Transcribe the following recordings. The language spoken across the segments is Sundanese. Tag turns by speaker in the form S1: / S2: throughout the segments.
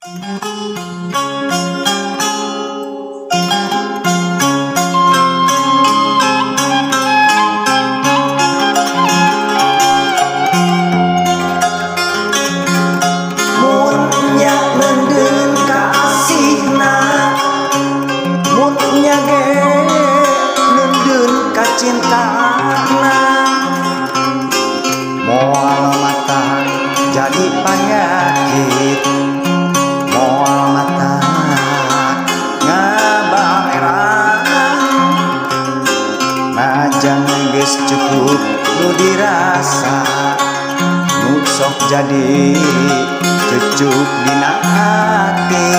S1: Munnya nendun kasihna, munnya ge nendun kacintana, moal mata jadi penyakit, moal mata ngabaeran, najan geus cukup nu dirasa, nu sok jadi cucuk dina hati.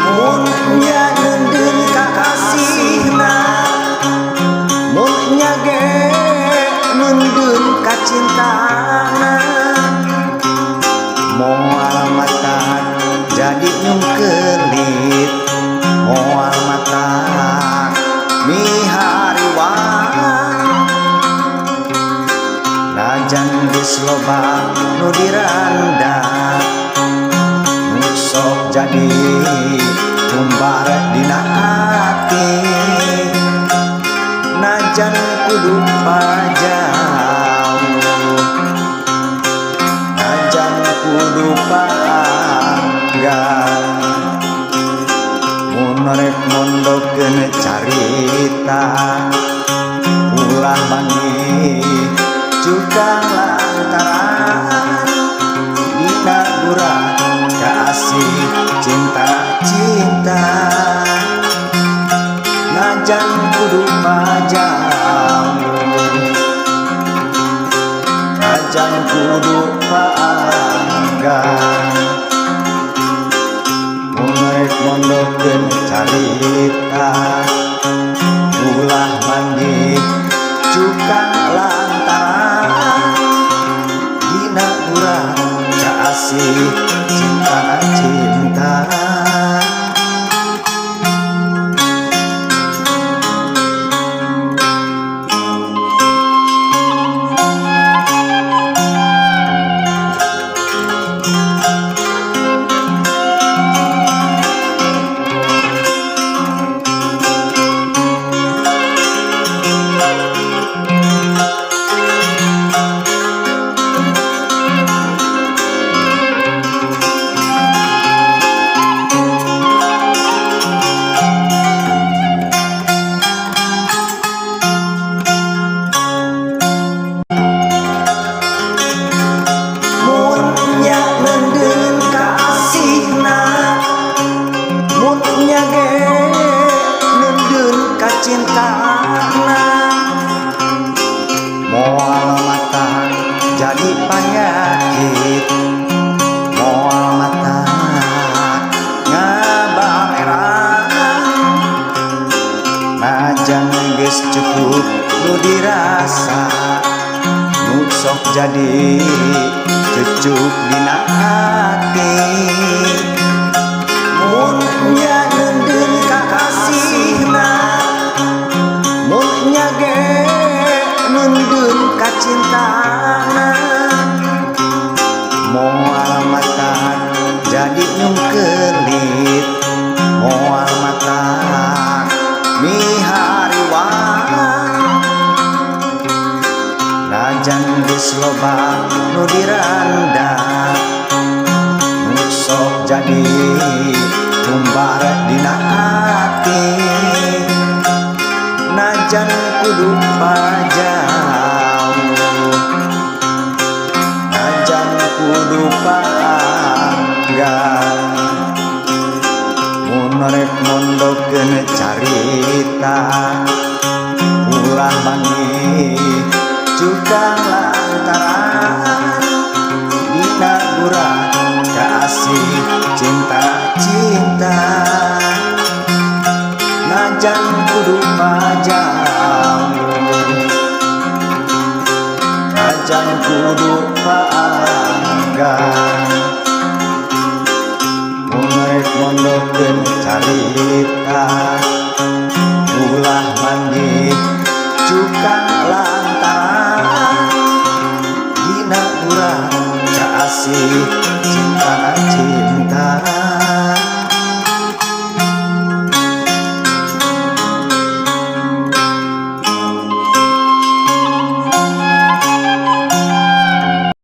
S1: Munnya nendun kakasihna, munnya ge nendun kacintana, moal mata jadi nyungkelit, moal mata mihariwang, najan geus loba nu dirandap, nu sok jadi tumbar dina hati, najan kudu pajauh, najan kudu panggang, mun rek mondokeun carita ulah manggih cukang lantaran, dina gurah kasih cinta-cinta, najan kudu pajauh, najan kudu panggang, mun rek mondokeun carita ulah manggih cukang lantaran, dina urang kasih cinta-cinta. Munnya ge nendun kacintana, moal mata jadi penyakit, moal mata ngabaeran, najan geus cukup nu dirasa, nu sok jadi cucuk dina hati. Munnya nendun kakasihna, munnya ge nendun kacintana, moal mata jadi nyungkelit, moal mata mihariwang, najan geus loba nu dirandap, nu sok jadi tumbar dina hati, najan kudu pajauh, najan kudu panggang, mun rek mondokeun carita ulah manggih cukang lantaran, dina gurah kasih cinta-cinta, najan kudu pajauh, najan kudu panggang, mun rek mondokeun carita